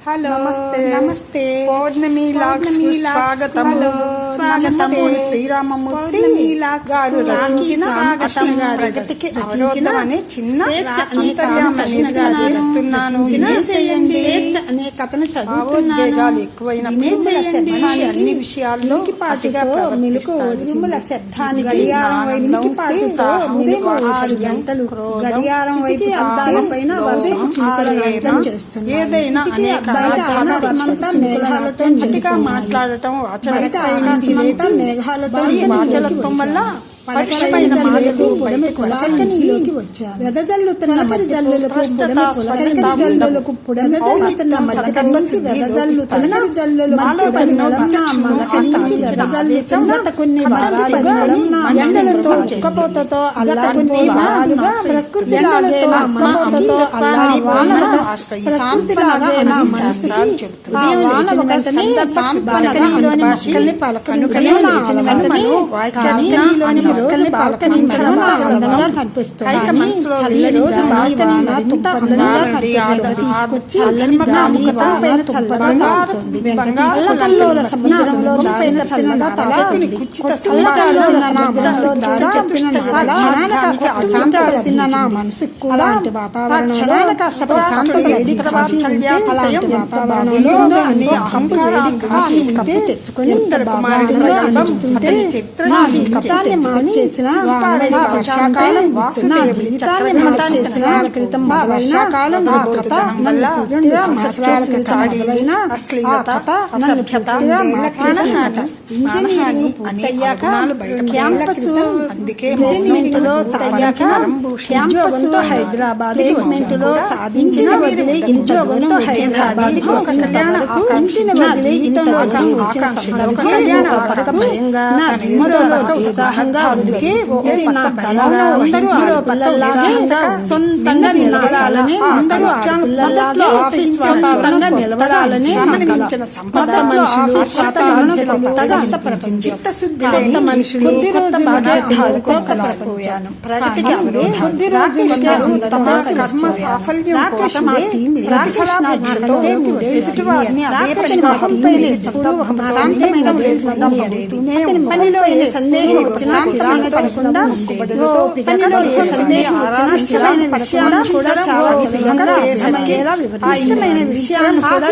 Hello నమస్తే నమస్తే పౌర్ణమి logs కు స్వాగతం. నందమూరి శ్రీరామమూర్తి గారు రచించిన అతి ప్రగతికి అవరోధం అనే చిన్న అంతర్యామిస్తున్నాను. అనే కథను భావోద్వేగాలు ఎక్కువైనప్పుడు అన్ని విషయాల్లో మిలుకుల శబ్దాన్ని గడియారం వైపు పాటితో మెలకు 6 గంటలు గడియారం వైపు అద్దాల పైన వర్షం చినుకులు చేస్తుంది. ఏదైనా మేఘాలతో మాట్లాడటం మేఘాలతో వాచలత్వం వల్ల కులాకనిలోకి వచ్చారు. వెదజల్లుతున్న జల్లులకు జల్లులకు వెదజల్లుతున్న కొన్ని చుక్కపోతతో మనసుకు అలాంటి వాతావరణంలో కాస్త తెచ్చుకుని హైదరాబాద్ లో సాధించిన ఉద్యోగంతో హైదరాబాద్ సొంతంగా నిలబడాలని అందరూ నిలబడాలని పనిలో ఏ సందేహం వచ్చినా చిరాకుండా ఇష్టమైన విషయాన్ని కూడా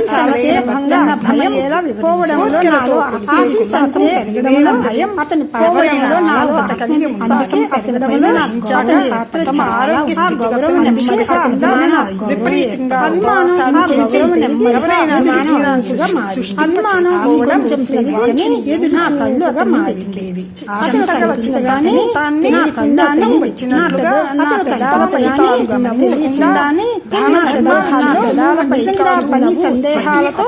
భయం అతని కళ్ళుగా మారిండేవి. సందేహాలతో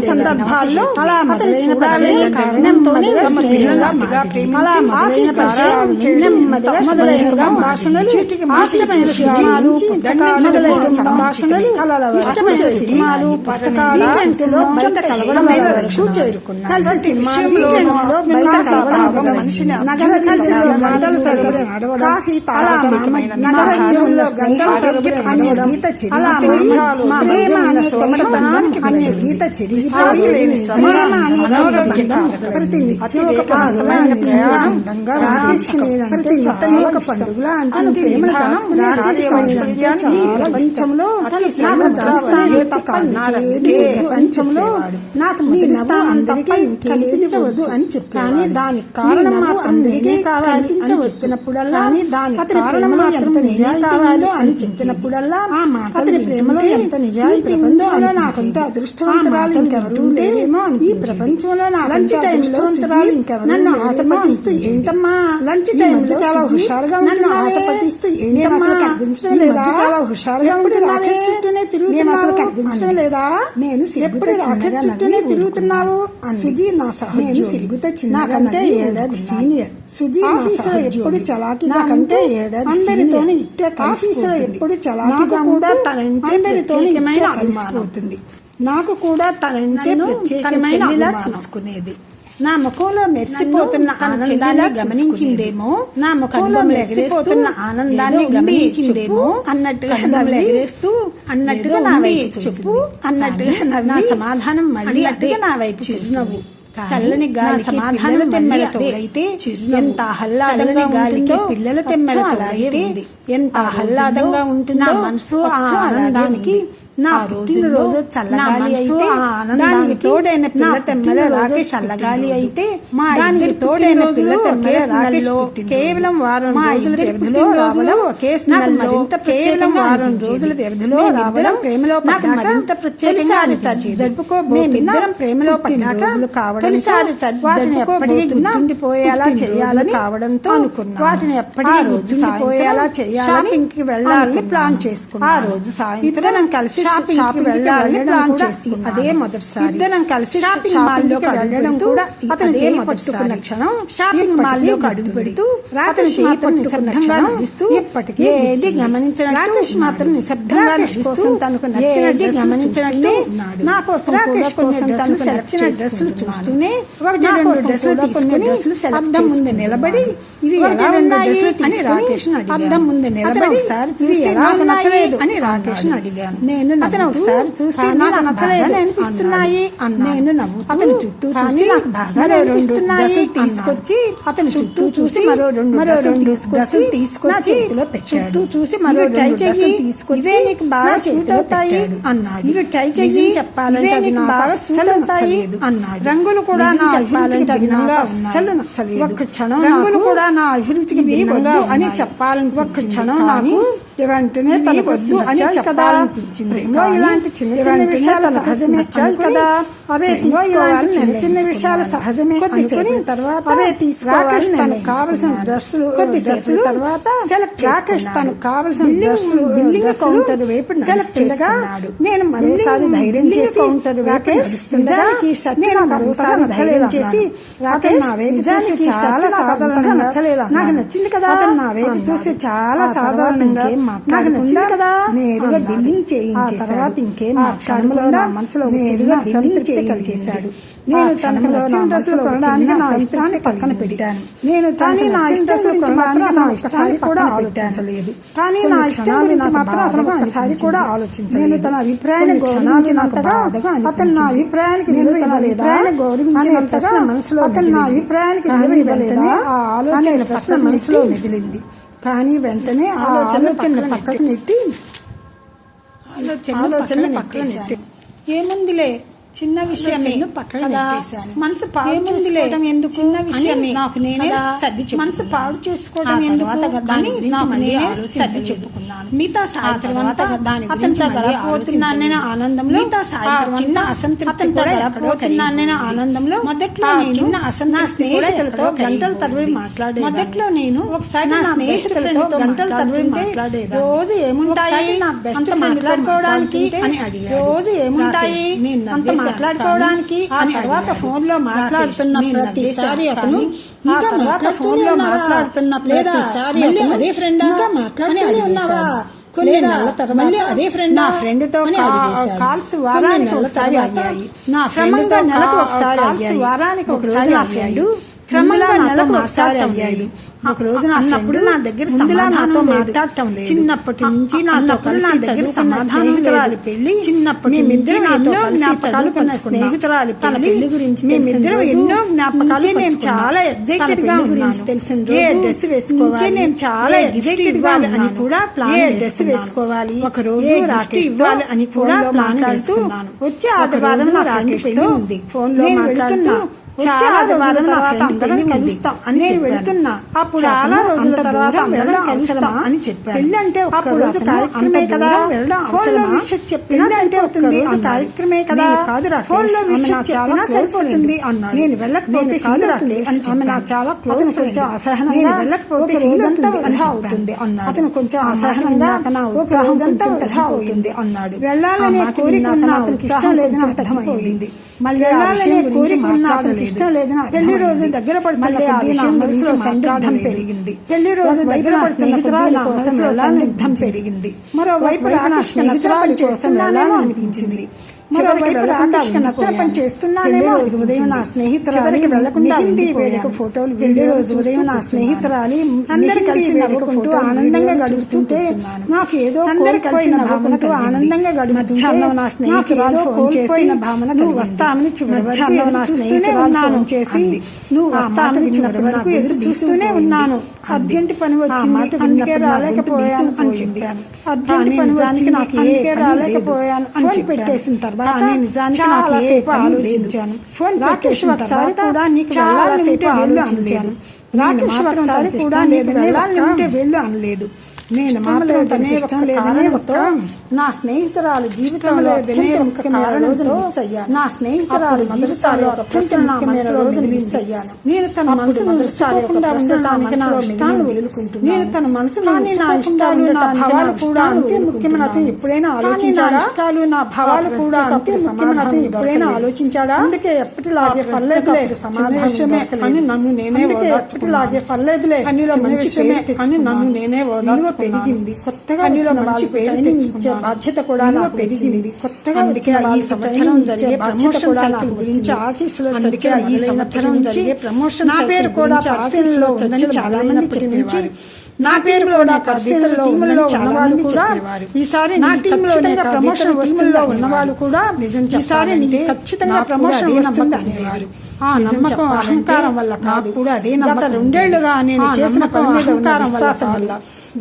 సందర్భాల్లో అలా మొదలైన కారణంతోనే సంభాషణలు సినిమాలు పుస్తకాలు చేరుకున్నారు. పండుగల ప్రపంచంలో నాకు కనిపించవద్దు అని చెప్పాను. దానికి కారణం మాత్రం నేనే కావాలి అని వచ్చినప్పుడల్లా అతని కారణం మాత్రం నేనే కావాలి అని చెప్పినప్పుడల్లా అతని ప్రేమలో ఎంత నిజాయితీ ఉందో నాకంటే అదృష్టవంతురాలు ఇంకెవరు లేరేమో. ఈ ప్రపంచంలో లంచ్ టైంలో నన్ను ఆట పట్టిస్తూ ఏంటమ్మా లంచ్ టైం చాలా హుషారుగా నన్ను ఆట పట్టిస్తూ ఏంటమ్మా కనిపించడం లేదా చాలా హుషారుగా ఉంటున్నావే చుట్టూనే తిరుగుతున్నావు కనిపించడం లేదా నేను ఎప్పుడు రాకెట్ చుట్టూనే తిరుగుతున్నావు. సుజీ నా నేను సిగ్గుతో చిన్నకంటే ఏడాది సీనియర్. సుజీ ఆఫీసులో ఎప్పుడు చలాకి నాకంటే ఏడాది అందరితో ఇట్టే ఆఫీసులో ఎప్పుడు చలాకిగా కూడా తన అందరితో కలిసిపోతుంది. నాకు కూడా తనంటే ప్రత్యేకమైన చూసుకునేది. నా ముఖంలో మెరిసిపోతున్న ఆనందాన్ని గమనించిందేమో, నా ముఖంలో మెరిసిపోతున్న ఆనందాన్ని గమనించిందేమో అన్నట్టుగా ఎగరేస్తూ అన్నట్టుగా నా వైపు చెప్పు అన్నట్టుగా నా సమాధానం మళ్ళీ అదే నా వైపు చిరునవ్వు. చల్లని గాలి సమాధాన తెమ్మెలతో అయితే ఎంత ఆహ్లాదంగా గాలికి పిల్లల తెమ్మెలతో అలాగే ఎంత ఆహ్లాదంగా ఉంటుందో మనసు ఆ ఆనందానికి. నా రోజు చల్లగాలి అయితే దానికి తోడైన పిల్ల తెమ్మల రాకేష్ చల్లగాలి అయితే మా దానికి తోడైన పిల్ల తెమ్మల రాకేష్ కేవలం వారం రోజుల వ్యవధిలో రావడం కేవలం వారం రోజుల వ్యవధిలో రావడం ప్రేమలో నాకు మరింత ప్రత్యేకంగా జరుపుకోబోతున్నాం. ప్రేమలో పడ్డాక తొలిసారి వాటిని ఎప్పటికీ గుర్తుండిపోయేలా చేయాలని కావడంతో అనుకున్నా. వాటిని ఎప్పటికీ గుర్తుండిపోయేలా చేయాలని వెళ్ళాలని ప్లాన్ చేసుకున్నా. ఆ రోజు సాయంత్రం కలిసి షాపింగ్ కి వెళ్ళాలని ప్లాన్ చేసుకున్నాం. అదే మొదటిసారి ఇద్దరం కలిసి షాపింగ్ మాల్ లోకి వెళ్ళడం కూడా అతను పట్టుకున్న క్షణం షాపింగ్ మాల్ లోకి అడుగు పెడుతూ అతని నిశ్శబ్దంగా నడుస్తూ ఇప్పటికీ ఏది గమనించిన రాకేష్ మాత్రం నిశ్శబ్దంగా కోసం తనకు నచ్చిన గమనించినట్టు నా కోసం తనకు నచ్చిన డ్రెస్సులు చూస్తూనే ఒకటి రెండు డ్రెస్సులు అద్దం ముందు నిలబడి ఇవి ఎలా ఉన్నాయి అని రాకేష్ అద్దం ముందు నిలబడి ఇవి ఎలా నచ్చలేదు అని రాకేష్ అడిగాను. నేను అతను ఒకసారి చూసి నాకు నచ్చలేదు అనిపిస్తున్నాయి నేను నవ్వు అతని చుట్టూ చూసి నాకు బాగా అనిపిస్తున్నాయి తీసుకొచ్చి అతని చుట్టూ చూసి మరో రెండు డ్రెస్సులు తీసుకొచ్చి చేతిలో పెట్టాడు. చూసి మరో ట్రై చేసి తీసుకొచ్చి నీకు బాగా సూట్ అవుతాయి అన్నాడు. ఇవి ట్రై చేసి చెప్పాలంటే నీకు బాగా సూట్ అవుతాయి అన్నాడు. రంగులు కూడా నా చెప్పాలంటే భిన్నంగా అస్సలు నచ్చలేదు. ఒక్క క్షణం రంగులు కూడా నా అభిరుచికి భిన్నంగా అని చెప్పాలంటే ఒక్క క్షణం నాకు వెంటనే తన వద్దు అని చెప్పాలనిపించింది. ఇలాంటి చిన్న చిన్న విషయాలు సహజమే కదా, అవే తీసుకోవాలి. చిన్న చిన్న విషయాలు సహజమే అనుకుని తర్వాత అవే తీసుకోవాలి. తనకు కావలసిన డ్రెస్సులు తర్వాత రాకేష్ తనకు కావలసిన డ్రెస్సులు బిల్లింగ్ కౌంటర్ వైపు నడుస్తుండగా నేను మరోసారి ధైర్యం చేసి కౌంటర్ వైపు నడుస్తుండగా నేను మరోసారి ధైర్యం చేసి రాకేష్ నా వైపు చూసి చాలా సాధారణంగా నచ్చలేదు. నాకు నచ్చింది కదా, నా వైపు చూసి చాలా సాధారణంగా నాకు నచ్చింది కదా, నేరుగా బిల్లింగ్ చేయించేశాడు. తర్వాత ఇంకేం మాట్లాడలో నా మనసులో నేరుగా బిల్లింగ్ చేయించేశాడు. నేను తనకు నచ్చిన డ్రెస్సులు కొనడానికి నా ఇష్టాన్ని పక్కన పెట్టాను. నేను కానీ నా ఇష్టం గురించి మాత్రం నా ఒక్కసారి కూడా ఆలోచించలేదు. కానీ నా ఇష్టం గురించి మాత్రం అతను ఒకసారి కూడా ఆలోచించలేదు. నేను తన అభిప్రాయాన్ని గౌరవించినంతగా అతను నా అభిప్రాయానికి విలువ ఇవ్వలేదా, గౌరవించినంతగా మనసులో అతను నా అభిప్రాయానికి విలువ ఇవ్వలేదా ఆ ఆలోచన ప్రశ్న మనసులో మిగిలింది. కానీ వెంటనే ఆలోచన పక్కకు నెట్టి ఏముందిలే చిన్న విషయమే కదా, మనసు పాడు చేసుకోవడం ఎందుకు, చిన్న విషయమే నాకు నేనే సర్ది మనసు పాడు చేసుకోవడం ఎందుకు అని నాకు నేనే సర్ది చెప్పుకున్నాను. మిగతా సాయంత్రం అంతా అతనితో గడపబోతున్నాననే ఆనందంలో చిన్న అసంతృప్తి గడపబోతున్నాననే ఆనందంలో మొదట్లో చిన్న నా స్నేహితులతో గంటల తరబడి మాట్లాడే మొదట్లో నేను ఒకసారి నా స్నేహితులతో గంటల తరబడి మాట్లాడేది. రోజు ఏముంటాయి నా బెస్ట్ మాట్లాడుకోవడానికి అని అడిగి రోజు ఏముంటాయి నేను మాట్లాడుకోవడానికి ఆ తర్వాత ఫోన్ లో మాట్లాడుతున్న ప్రతిసారి అతను ఇంకా మాట్లాడుతూనే మాట్లాడుతున్న ప్రతిసారి అదే ఫ్రెండ్ ఇంకా మాట్లాడుతూనే ఉన్నావా కొన్ని నెలల తర్వాత అదే ఫ్రెండ్ నా ఫ్రెండ్ తో కాల్స్ వారానికి ఒకసారి అయ్యాయి. నా ఫ్రెండ్ తో నెలకు ఒకసారి అయ్యాయి. వారానికి ఒకసారి నా ఫ్రెండ్ క్రమంగా నెలకు ఒకసారి అయ్యాయి. ఒక రోజు అన్నప్పుడు నా దగ్గర నాతో మాట్లాడటం లేదు. చిన్నప్పటి నుంచి నాతో కలిసి దగ్గర సమాధానాలు పెళ్లి చిన్నప్పటి నుంచి నాతో చదువుకున్న స్నేహితురాలు పెళ్లి గురించి మేమిద్దరం ఎన్నో జ్ఞాపకాలు. నేను చాలా ఎగ్జైటెడ్ గా గురించి తెలిసిన ఏ డ్రెస్ వేసుకోవాలి, నేను చాలా ఎగ్జైటెడ్ గా అని కూడా ప్లాన్ డ్రెస్ వేసుకోవాలి, ఒక రోజు రాత్రి ఇవ్వాలి అని కూడా ప్లాన్ వేసుకున్నాను. వచ్చే ఆదివారం నా రాకేష్ పెళ్లి ఉంది. ఫోన్ లో మాట్లాడుతూ చాలా ఆదివారం తర్వాత అందరం కలుస్తాం అని నేను వెళ్తున్నా. అప్పుడు చాలా రోజుల తర్వాత అందరం కలుస్తాం అని చెప్పాను. పెళ్లి అంటే ఒక రోజు కార్యక్రమే కదా, ఫోన్ లో విషయం చెప్పినా అంటే ఒక రోజు కార్యక్రమే కదా, ఫోన్ లో విషయం చెప్పినా సరిపోతుంది అన్నాడు. నేను వెళ్ళకపోతే కాదు ఆమె నాకు చాలా క్లోజ్, కొంచెం అసహనంగా వెళ్ళకపోతే రోజంతా వృధా అవుతుంది అన్నాడు. అతను కొంచెం అసహనంగా నా ఉత్సాహం కొంచెం వృధా అవుతుంది అన్నాడు. వెళ్ళాలనే కోరిక ఉన్న అతనికి ఇష్టం లేదని అర్థమైంది. మళ్ళీ వెళ్ళాలనే కోరిక ఉన్న అతనికి ఇష్టం లేదని పెళ్లి రోజు దగ్గర పడుతుంది. సందిగ్ధం పెరిగింది. పెళ్లి రోజు దగ్గర స్నేహితురాలు కోసం సందిగ్ధం పెరిగింది. మరోవైపు స్నేహితురాలు చేస్తున్నానేమో అనిపించింది. మరోవైపు రాకేష్కి నచ్చని పని చేస్తున్నానేమో. ఉదయం నా స్నేహితురాలి వెళ్లకుండా వేడుక ఫోటోలు రోజు ఉదయం నా స్నేహితురాలి అందరూ కలిసి నవ్వుకుంటూ ఆనందంగా గడుపుతుంటే నాకు ఏదో అందరూ కలిసి నవ్వుకుంటూ ఆనందంగా గడుపుతుంటే నా స్నేహితురాలు ఫోన్ చేసి భావన నువ్వు వస్తామని చివరి నా స్నేహితురాలు చేసి నువ్వు వస్తామని చివరి వరకు ఎదురు చూస్తూనే ఉన్నాను. అర్జెంట్ పని వచ్చింది అందుకే రాలేకపోయాను అని చెప్పాను. అర్జెంట్ పని వచ్చి నాకు అందుకే రాలేకపోయాను అని పెట్టేసిన తర్వాత నిజానికి చాలాసేపు ఆలోచించాను. ఫోన్ రాకేష్ ఒకసారి కూడా నీకు చాలాసేపు ఆలోచించాను. రాకేష్ ఒకసారి కూడా నేను వెళ్ళాలంటే వెళ్ళు అనలేదు. నేను మాత్రం తనే ఇష్టం లేదనే నా స్నేహితురాలు జీవితంలో నా స్నేహితురాలు మొదటిసారి ఒక ప్రశ్న నా మనసులో మిస్ అయ్యాను. నేను తన మనసు మొదటిసారికుండా ఉండటానికి నా ఇష్టాలు వదులుకుంటున్నాను. నేను తన మనసు నా ఇష్టాలు నా భావాలు కూడా అంతే ముఖ్యమైన ఎప్పుడైనా ఆలోచించాడా? ఇష్టాలు నా భావాలు కూడా అంతే ముఖ్యమైన ఎప్పుడైనా ఆలోచించాడా? అందుకే ఎప్పటిలాగే ఫల్లేదులే సమావేశమే అని నన్ను నేనే ఎప్పటిలాగే ఫల్లేదులే అనిలో విషయమే అని నన్ను నేనే పెరిగింది. కొత్తగా మంచి ట్రైనింగ్ ఇచ్చే బాధ్యత కూడా నాకు పెరిగింది. కొత్తగా ఈ సంవత్సరం జరిగే ప్రమోషన్ గురించి ఆఫీసులో ఈ సంవత్సరం జరిగే ప్రమోషన్ నా పేరు కూడా పరిశీలనలో ఉందని చాలా మంది చెప్పేవారు. నా పేరు కూడా పరిశీలనలో టీముల్లో ఉన్నవాళ్ళు కూడా ఈసారి నా టీంలో ప్రమోషన్ వస్తువుల్లో ఉన్నవాళ్ళు కూడా ఈసారి నీకు ఖచ్చితంగా ప్రమోషన్ వస్తుంది అనేవారు. ఆ నమ్మకం అహంకారం వల్ల కాదు, కూడా అదే గత 2 ఏళ్లుగా నేను చేసిన పని మీద విశ్వాసం వల్ల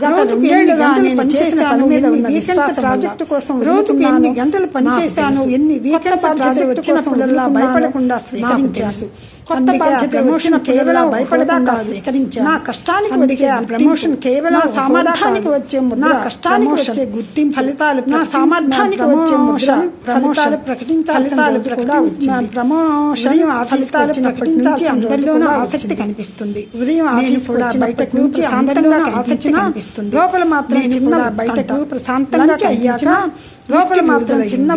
గత 2 ఏళ్లుగా నేను చేసిన పని మీద ఉన్న వీకెండ్స్ ప్రాజెక్టు కోసం రోజుకు ఎన్ని గంటలు పనిచేశాను, ఎన్ని వీకెండ్స్ ప్రాజెక్టు వచ్చినప్పుడల్లా భయపడకుండా స్వీకరించాను. కొత్త బాధ్యత ప్రమోషన్ కేవలం భయపడకుండా స్వీకరించాను. నా కష్టానికి వచ్చే ప్రమోషన్ కేవలం సామర్థ్యానికి వచ్చే నా కష్టానికి వచ్చే గుర్తింపు ఫలితాలు నా సామర్థ్యానికి వచ్చే ఫలితాలు ప్రకటించాలి కూడా ప్రమోషన్ ఫలితాలు ప్రకటించాల్సి అందరిలోనూ ఆసక్తి కనిపిస్తుంది. ఉదయం ఆఫీస్ కూడా బయటకు నుంచి అందరిలోనూ ఆసక్తి కనిపిస్తుంది. లోపల మాత్రం చిన్న బయటకు ప్రశాంతంగా అయ్యాక లోపల మాత్రం చిన్న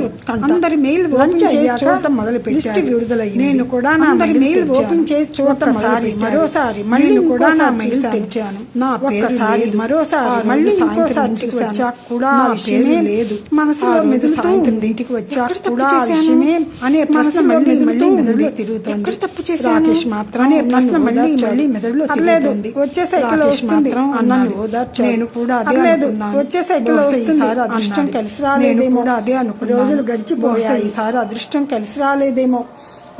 అందరి మెయిల్ ఓపెన్ చేసి చూడటం మొదలు పెట్టి విడుదలయ్యింది. నేను కూడా నా మెయిల్ ఓపెన్ చేసి చూడటం మరోసారి మళ్ళీ కూడా నా మెయిల్ తెరిచాను. నా ఒక్కసారి మరోసారి మళ్ళీ ఇంకోసారి చూశాను కూడా విషయమే లేదు. మనసులో మెదులుతూ ఇంటికి వచ్చాక కూడా విషయమే అనే ప్రశ్న మళ్ళీ మెదడులో తిరుగుతుంది. తప్పు చేసి రాకేష్ మాత్రం అనే ప్రశ్న మళ్ళీ మెదడులో తిరుగుతుంది. వచ్చే సైకిల్ వస్తుంది అన్నాను ఓదార్చాను. నేను కూడా అదే వచ్చే సైకిల్ వస్తుంది అదృష్టం కలిసి రాలేదేమో. అదే అనుకు రోజులు గడిచిపోయాయి. ఈసారి అదృష్టం కలిసి రాలేదేమో.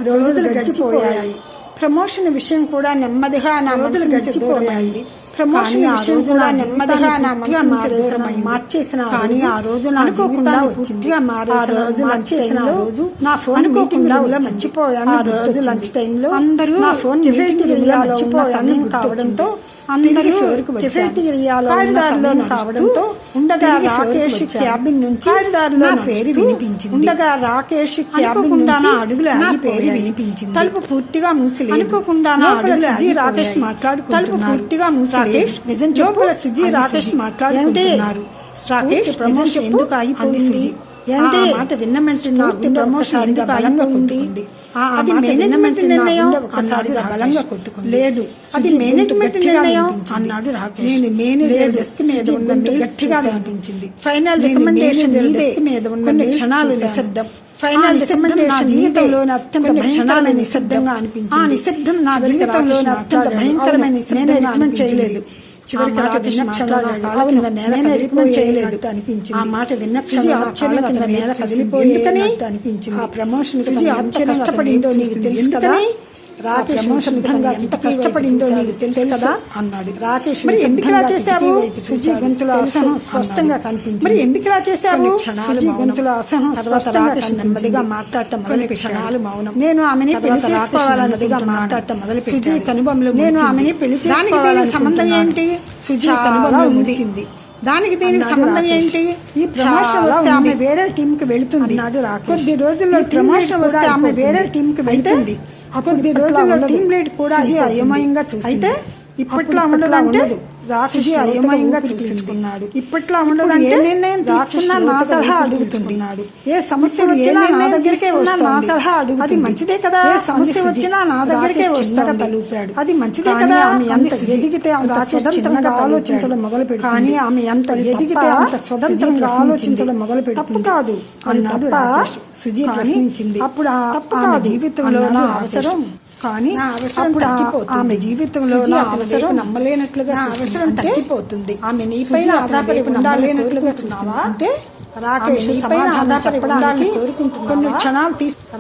రోజులు గడిచిపోయాయి. ప్రమోషన్ విషయం కూడా నెమ్మదిగా నా రోజులు గడిచిపోయాయి. ప్రమోషన్ విషయం కూడా నెమ్మదిగా నా మనసు మార్చేసిన కానీ ఆ రోజు అనుకోకుండా పూర్తిగా మార్చేసిన రోజు నా ఫోన్ అనుకోకుండా మర్చిపోయాను. ఆ రోజు లంచ్ టైంలో అందరూ నా ఫోన్ మర్చిపోయాను కావడంతో అందరూ కావడంతో ఉండగా రాకేష్ క్యాబిన్ నుంచి నా పేరు వినిపించింది. ఉండగా రాకేష్ క్యాబిన్ నుంచి అడుగులు నా పేరు వినిపించింది. తలుపు పూర్తిగా మూసి అనుకోకుండా సుజీ రాకేష్ తలుపు పూర్తిగా మూసి నిజం లోపల సుజీ రాకేష్ మాట్లాడుకుంటున్నారు. రాకేష్ ప్రమోషన్ ఎందుకు ఆగిపోయింది? ఏంటి మాట విన్నమెంటే నాకు ప్రమోషన్ ఎందుకు బలంగా కొట్టుకుంది? అది మేనేజ్మెంట్ నిర్ణయం ఒకసారిగా బలంగా కొట్టుకుంది. లేదు అది మేనేజ్మెంట్ నిర్ణయం అన్నాడు రాకేష్. నేను మేనేజర్ డెస్క్ మీద ఉన్న గట్టిగా వినిపించింది. ఫైనల్ రికమెండేషన్ డెస్క్ మీద ఉన్న క్షణాలు నిశ్శబ్దం. ఫైనల్ రికమెండేషన్ జీవితంలోని అత్యంత క్షణాలు నిశ్శబ్దంగా అనిపించింది. ఆ నిశ్శబ్దం నా జీవితంలోని అత్యంత భయంకరమైన నిశ్శబ్దంగా అనిపించలేదు. చివరికి రాకేష్ చేయలేదు అనిపించింది. ఆ మాట విన్న నేల కదిలిపోయిందని అనిపించింది. ఆ ప్రమోషన్ కష్టపడిందో నీకు తెలుసు కదా. రాకేష్ విధంగా ఎంత కష్టపడిందో నీకు తెలుసు కదా అన్నాడు రాకేష్. మరి ఎందుకు ఇలా చేశావు? సుజీ గొంతులో అసహనం స్పష్టంగా కనిపించింది. మరి ఎందుకు ఇలా చేశావు? సుజీ గొంతులో అసహనం రాకేష్ నెమ్మదిగా మాట్లాడటం మొదలుపెట్టాడు. మౌనం. నేను ఆమెని పెళ్లి చేసుకోవాలన్నదిగా మాట్లాడటం మొదలుపెట్టాడు. సుజీ కనుబొమ్మలు నేను ఆమెని పెళ్లి చేసుకోవాలని సంబంధం ఏంటి? సుజీ కనుబొమ్మలు ఉంచింది. దానికి దీనికి సంబంధం ఏంటి? ఈ ప్రమోషన్ వస్తే ఆమె వేరే టీం కి వెళుతుంది అన్నాడు రాకేష్. కొద్ది రోజుల్లో ప్రమోషన్ వస్తే ఆమె వేరే టీం కి వెళ్తుంది. కొద్ది రోజుల్లో టీం లీడ్ కూడా అయోమయంగా చూసి అయితే ఇప్పట్లో ఉండదంటే రాక్షసి అయోమయంగా చూపించుకున్నాడు. ఇప్పట్లో ఉండదంటే ఏ నిర్ణయం తీసుకున్నా నా సలహా అడుగుతున్నాడు. ఏ సమస్య వచ్చినా నా దగ్గరికే వస్తున్నా నా సలహా అడుగు. అది మంచిదే కదా. ఏ సమస్య వచ్చినా నా దగ్గరికే వస్తాక తలూపాడు. అది మంచిదే కదా. ఆమె ఎంత ఎదిగితే అంత స్వతంత్రంగా ఆలోచించడం మొదలు పెట్టి కానీ ఆమె ఎంత ఎదిగితే అంత స్వతంత్రంగా ఆలోచించడం మొదలు పెట్టి తప్పు కాదు అన్నాడు సుజీ ప్రశ్నించింది. అప్పుడు ఆమె జీవితంలో నా అవసరం కానీ అప్పుడు ఆమె జీవితంలో అవసరం నమ్మలేనట్లుగా అవసరం తగ్గిపోతుంది. ఆమె నీపైన ఆధారపడి ఉండాలనేట్లుగా చూసావా అంటే రాకేష్ సమాధానం చెప్పడానికి కొన్ని క్షణాలు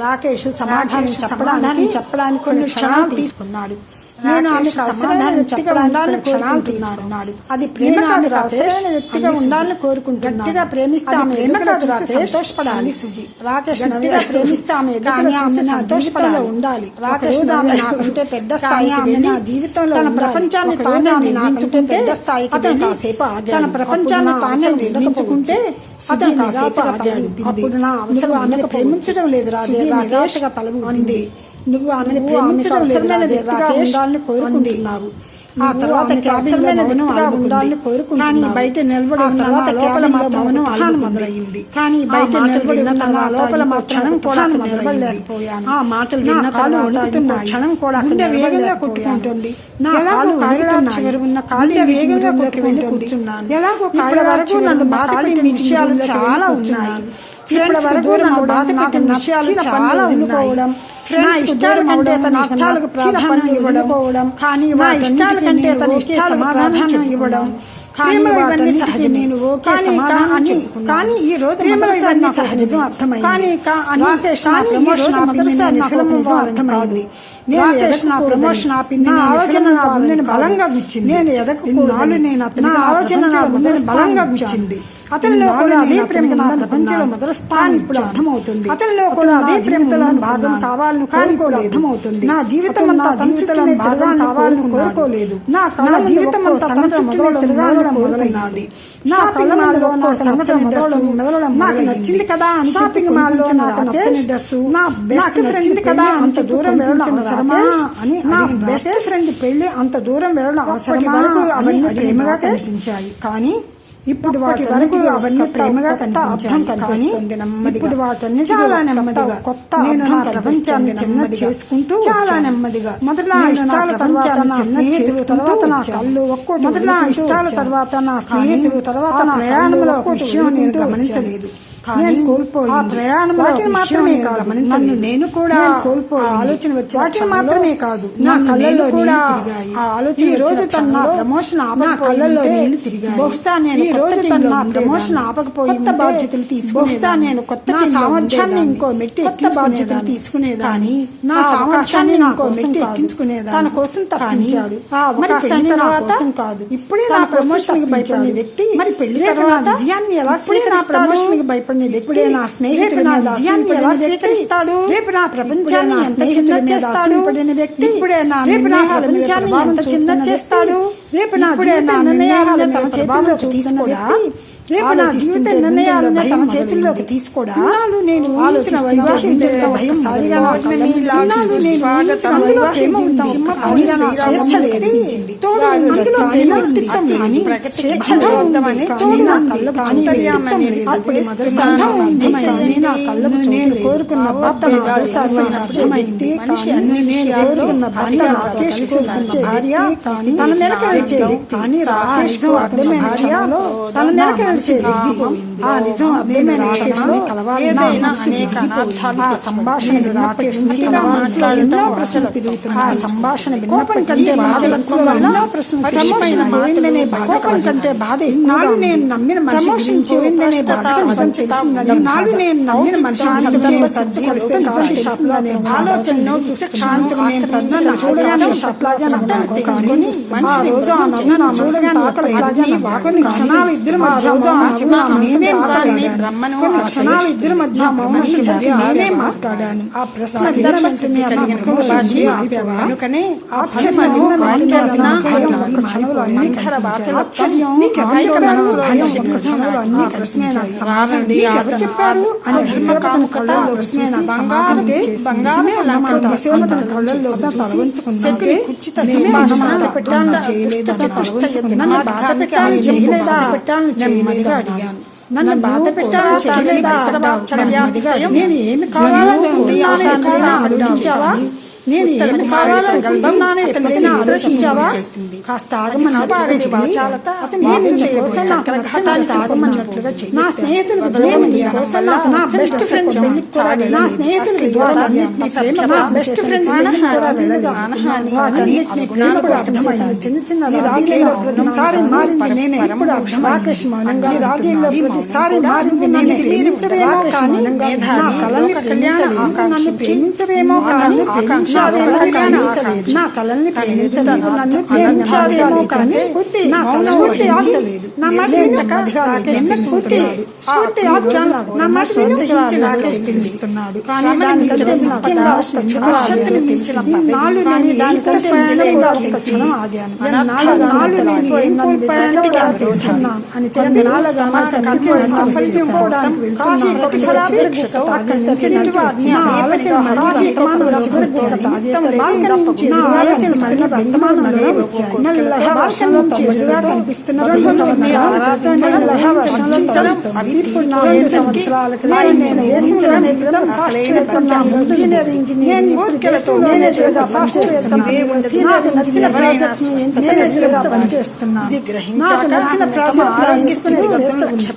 రాకేష్ సమాధానం చెప్పడానికి కొన్ని క్షణాలు తీసుకున్నాడు. నేను ఆమెకు సమాధానం చెప్పడానికి క్షణాలు తీసుకున్నాడు. అది ప్రేమ కాదు, అవసరమైన వ్యక్తిగా ఉండాలని కోరుకుంటున్నాను. గట్టిగా ప్రేమిస్తే ఆమె సంతోషపడాలి. సుజీ రాకేష్ గట్టిగా ప్రేమిస్తే ఆమె సంతోషపడాలి ఉండాలి. రాకేష్ ఆమె నాకంటే పెద్ద స్థాయి ఆమె నా జీవితంలో తన ప్రపంచాన్ని తానే నిర్మించుకుంటే పెద్ద స్థాయికి తన ప్రపంచాన్ని తానే నిర్మించుకుంటే అతను నిరాశగా అప్పుడు నా అవసరం ఆమెను ప్రేమించడం లేదు రాజే నిరాశగా తలబూంది. నువ్వు ఆమెను ప్రేమించడం ఉండాలని కోరుకుంటున్నావు. ఆ తర్వాత అవసరమైన వ్యక్తిగా ఉండాలని కోరుకుంటున్నాను. బయట నిలబడి తర్వాత లోపల మౌనం మొదలయ్యింది. కానీ బయట నిలబడి ఉన్న లోపల క్షణం కూడా నిలబడలేకపోయాను. ఆ మాటలు విన్న కాళ్ళు క్షణం కూడా వేగంగా కొట్టుకుంటుంది. నా కాళ్ళు చివరి ఉన్న కాళ్ళు వేగంగా వెళ్ళి కూర్చున్నాను. ఎలాగో కాళ్ళ వరకు నన్ను బాధ పెట్టిన విషయాలు చాలా ఉన్నాయి. ఇప్పటి వరకు నన్ను బాధ పెట్టిన విషయాలు చాలా ఉండిపోవడం, నా ఇష్టాల కంటే తన ఇష్టాలకు ప్రాధాన్యం ఇవ్వడం, కానీ నా ఇష్టాల కంటే తన ఇష్టాలకు ప్రాధాన్యం ఇవ్వడం, కానీ సహజం. నేను ఓకే సమాధానం కానీ ఈ రోజు ఇవన్నీ సహజం అర్థమైంది. అర్థమైంది. రాకేష్ నా ప్రమోషన్ ఆపింది. నా ఆలోచన నా గుండెని బలంగా గుచ్చింది. నేను ఎదగకున్నాను. నేను అతని ఆలోచన నా గుండెని బలంగా గుచ్చింది. అతనిలో కూడా అదే ప్రేమ నా ప్రపంచంలో మొదటి స్థానం ఇప్పుడు అర్థమవుతుంది. అతనిలో కూడా అదే ప్రేమలో భాగం కావాలని కానీ కూడా అర్థమవుతుంది. నా జీవితం అంతా జీవితంలో భాగం కావాలని కోరుకోలేదు. నా జీవితం అంతా తిరగాలని మొదలైంది. నా కళ్ళలో నా సంఘటన మొదలడం నాకు నచ్చింది కదా అని షాపింగ్ మాల్లో నాకు నచ్చని డ్రెస్ నా బెస్ట్ ఫ్రెండ్ కదా అంత దూరం వెళ్ళడం అవసరమా అని నా బెస్ట్ ఫ్రెండ్ పెళ్లి అంత దూరం వెళ్ళడం అవసరమా అవన్నీ ప్రేమగా కనిపించాయి. కానీ ఇప్పుడు వాటి వరకు అవన్నీ ప్రేమగా అర్థం కనిపిస్తుంది. ఇప్పుడు వాటన్ని చాలా నెమ్మదిగా కొత్త నేను నా ప్రపంచాన్ని చిన్న చేసుకుంటూ చాలా నెమ్మదిగా మొదట నా ఇష్టాల తర్వాత నా స్నేహితులు తర్వాత నా కళ్ళు ఒక్కోటి మొదట నా ఇష్టాల తర్వాత నా స్నేహితులు తర్వాత నా ప్రయాణంలో ఒక విషయం నేను గమనించలేదు. నేను కోల్పోయి ఆ ప్రయాణంలో వాటిని మాత్రమే కాదు నన్ను నేను కూడా కోల్పోయి ఆలోచన వచ్చి వాటిని మాత్రమే కాదు నా కళ్ళల్లో కూడా ఆ ఆలోచన. ఈ రోజు తన ప్రమోషన్ నా కళ్ళల్లో నీళ్లు తిరిగాయి. బహుశా నేను ఈ రోజు తన ప్రమోషన్ ఆపకపోయి కొత్త బాధ్యతలు తీసుకుని బహుశా నేను కొత్త సామర్థ్యాన్ని ఇంకో మెట్టి కొత్త బాధ్యతలు తీసుకునేది. కానీ నా సామర్థ్యాన్ని ఇంకో మెట్టి ఎక్కించుకునేది తన కోసం తప్పించాడు. ఆ అవకాశాన్ని నా కోసం కాదు. ఇప్పుడే నా ప్రమోషన్ కి భయపడిన వ్యక్తి మరి పెళ్లి తర్వాత విజయాన్ని ఎలా స్వీకరిస్తాడు? ప్రమోషన్ కి భయపడిన వ్యక్తి నా స్నేహితుడు నా విజయాన్ని ఎలా స్వీకరిస్తాడు? రేపు నా ప్రపంచాన్ని ఎంత చిన్న చేస్తాడు? ఇప్పుడే నా ప్రపంచాన్ని ఎంత చిన్న చేస్తాడు? రేపు నా నిర్ణయాలను తన చేతుల్లోకి తీసుకోడా? రేపు నా జీవిత నిర్ణయాలను తన చేతుల్లోకి తీసుకోడా? నేను ఆలోచన భయం నేను కోరుకున్న భర్త అర్థమైంది. భార్య తన మేరకు కానీ రాకేష్కు అర్థమైన క్షణంలో తన మేరకు ఆ నిజం అర్థమైన రాకేష్ని కలవాలని ఆ సంభాషణ రాకేష్ ఎన్నో ప్రశ్నలు తిరుగుతున్నాయి. ఆ సంభాషణ కోపం కంటే బాధ ఎన్నో ప్రశ్నలు పోయిందనే బాధ కంటే బాధ నాడు నేను నమ్మిన మనిషి పోయిందనే బాధ నాడు నేను నమ్మిన మనిషి ఆలోచనలో శాంతిని నేను తన చూడగానే షాప్లాగా నమ్మాను. ఆ రోజు ఆ నమ్మిన చూడగానే కొన్ని క్షణాలు ఇద్దరు మధ్య నేనే బ్రహ్మను కొన్ని క్షణాల ఇద్దరి మధ్య మౌన స్థితి నేనే మాట్లాడాను. ఆ ప్రశ్న కనుకనే చెప్పారు అని నన్ను బాధ నేను ఏమి కావాలనుకుంటున్నావా, నేను ఏమి కావాలనుకుంటున్నాను ఎప్పుడైనా ఆలోచించావా? కాస్త నా స్నేహితులు నా బెస్ట్ ఫ్రెండ్ నా స్నేహితులు నా బెస్ట్ ఫ్రెండ్ చిన్న చిన్న రాజకీయాల్లో ప్రతిసారి మారింది నేనే. ఇప్పుడు రాకేష్ మౌనంగా రాజకీయాల్లో ప్రతిసారి మారింది నేనే. నన్ను ప్రేమించవేమో కానీ నా కళల్ని ప్రేమించలేదు, నన్ను ప్రేమించావేమో కానీ నా స్ఫూర్తి ఆచలేదు. నా మాట స్ఫూర్తి నా మాట రాకేష్ పిలుస్తున్నాడు. కానీ దానికంటే ముఖ్యంగా నాళ్ళు నేను దానికంటే ఆగాను. నాళ్ళు నేను ఏం కోల్పోయానో తెలుసుకున్నాను అని చెప్పి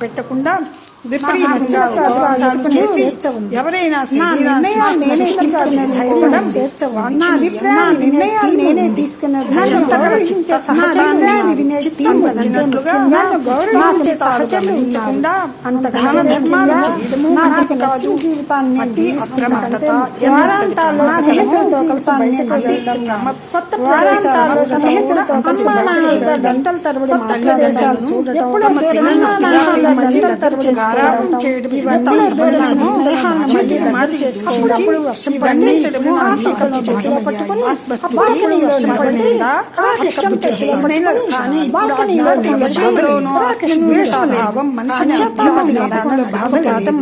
పెట్టకుండా ఎవరైనా నేనే తీసుకున్నట్లుగా గంటల తరబడి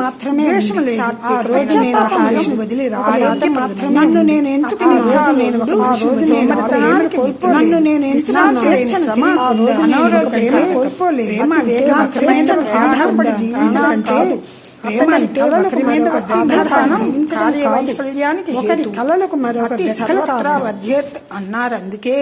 మాత్రమే నన్ను నేను ఎంచుకుని నన్ను నేను ఆధారపడి జీవించాలంటే ఒకరి కళలకు మరొకరి అన్నారు. అందుకే